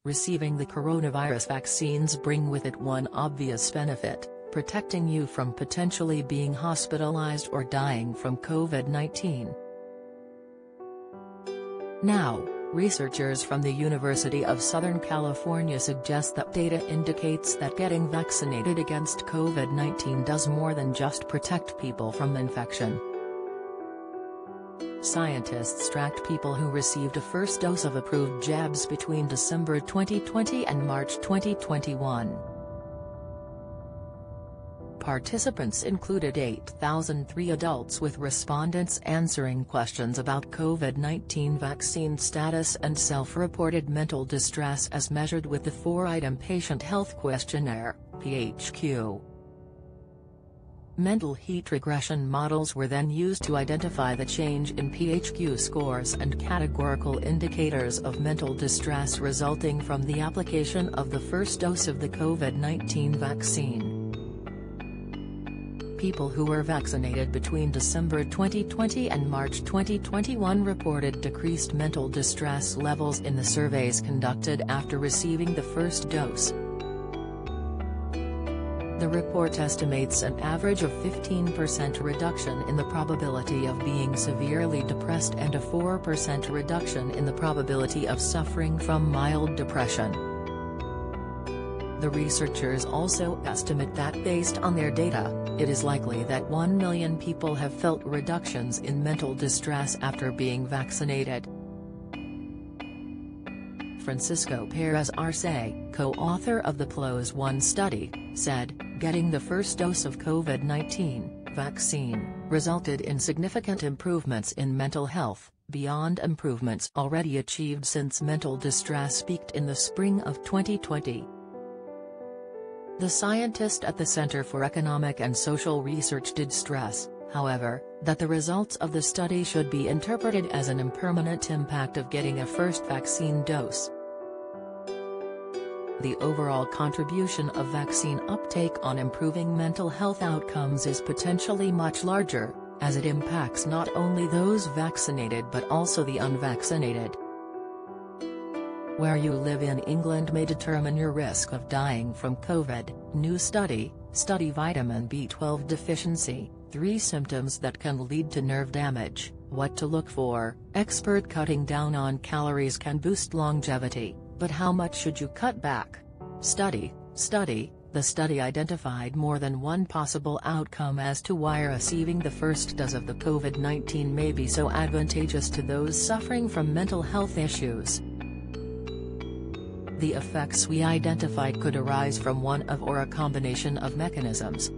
receiving the coronavirus vaccines bring with it one obvious benefit: protecting you from potentially being hospitalized or dying from COVID-19. Now, researchers from the University of Southern California suggest that data indicates that getting vaccinated against COVID-19 does more than just protect people from infection. Scientists tracked people who received a first dose of approved jabs between December 2020 and March 2021. Participants included 8,003 adults, with respondents answering questions about COVID-19 vaccine status and self-reported mental distress as measured with the 4-item Patient Health Questionnaire, PHQ. Mental heat regression models were then used to identify the change in PHQ scores and categorical indicators of mental distress resulting from the application of the first dose of the COVID-19 vaccine. People who were vaccinated between December 2020 and March 2021 reported decreased mental distress levels in the surveys conducted after receiving the first dose. The report estimates an average of 15% reduction in the probability of being severely depressed and a 4% reduction in the probability of suffering from mild depression. The researchers also estimate that based on their data, it is likely that 1 million people have felt reductions in mental distress after being vaccinated. Francisco Perez Arce, co-author of the PLOS One study, said, "Getting the first dose of COVID-19 vaccine resulted in significant improvements in mental health, beyond improvements already achieved since mental distress peaked in the spring of 2020. The scientist at the Center for Economic and Social Research did stress, however, that the results of the study should be interpreted as an impermanent impact of getting a first vaccine dose. The overall contribution of vaccine uptake on improving mental health outcomes is potentially much larger, as it impacts not only those vaccinated but also the unvaccinated. Where you live in England may determine your risk of dying from COVID. New study vitamin B12 deficiency, 3 symptoms that can lead to nerve damage, what to look for. Expert: cutting down on calories can boost longevity, but how much should you cut back? Study. The study identified more than one possible outcome as to why receiving the first dose of the COVID-19 may be so advantageous to those suffering from mental health issues. The effects we identified could arise from one of or a combination of mechanisms.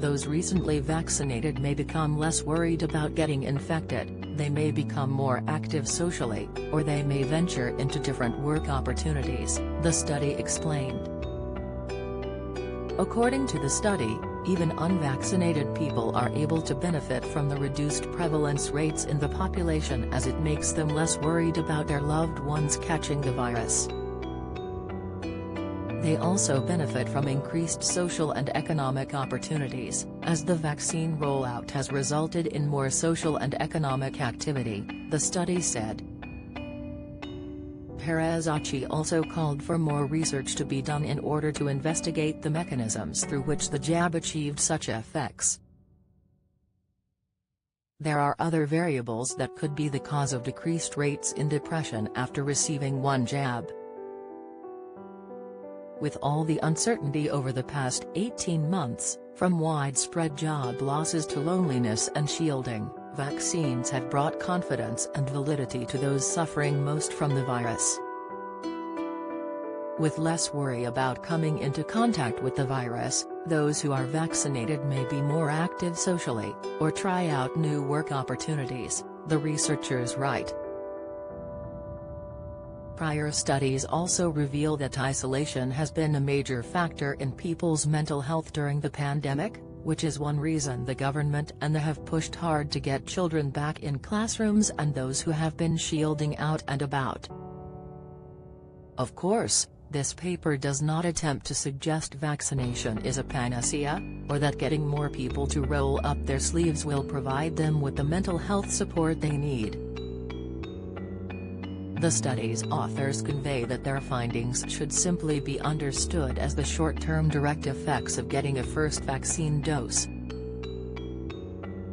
Those recently vaccinated may become less worried about getting infected, they may become more active socially, or they may venture into different work opportunities, the study explained. According to the study, even unvaccinated people are able to benefit from the reduced prevalence rates in the population, as it makes them less worried about their loved ones catching the virus. They also benefit from increased social and economic opportunities, as the vaccine rollout has resulted in more social and economic activity, the study said. Perez Arce also called for more research to be done in order to investigate the mechanisms through which the jab achieved such effects. There are other variables that could be the cause of decreased rates in depression after receiving one jab. With all the uncertainty over the past 18 months, from widespread job losses to loneliness and shielding, vaccines have brought confidence and validity to those suffering most from the virus. With less worry about coming into contact with the virus, those who are vaccinated may be more active socially, or try out new work opportunities, the researchers write. Prior studies also reveal that isolation has been a major factor in people's mental health during the pandemic, which is one reason the government and they have pushed hard to get children back in classrooms and those who have been shielding out and about. Of course, this paper does not attempt to suggest vaccination is a panacea, or that getting more people to roll up their sleeves will provide them with the mental health support they need. The study's authors convey that their findings should simply be understood as the short-term direct effects of getting a first vaccine dose.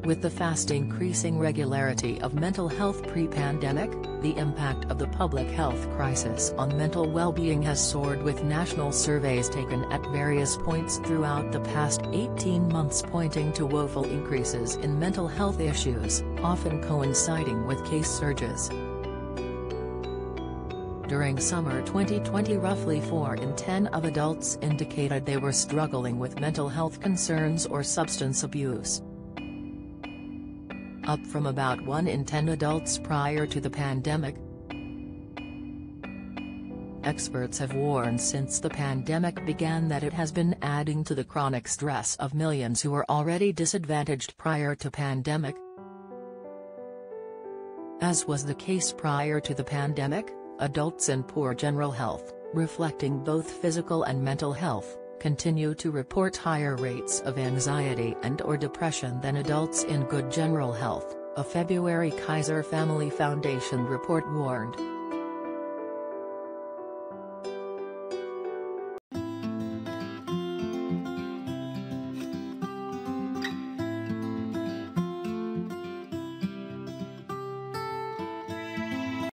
With the fast increasing regularity of mental health pre-pandemic, the impact of the public health crisis on mental well-being has soared, with national surveys taken at various points throughout the past 18 months pointing to woeful increases in mental health issues, often coinciding with case surges. During summer 2020, roughly 4 in 10 of adults indicated they were struggling with mental health concerns or substance abuse, up from about 1 in 10 adults prior to the pandemic. Experts have warned since the pandemic began that it has been adding to the chronic stress of millions who were already disadvantaged prior to pandemic. As was the case prior to the pandemic, adults in poor general health, reflecting both physical and mental health, continue to report higher rates of anxiety and/or depression than adults in good general health, a February Kaiser Family Foundation report warned.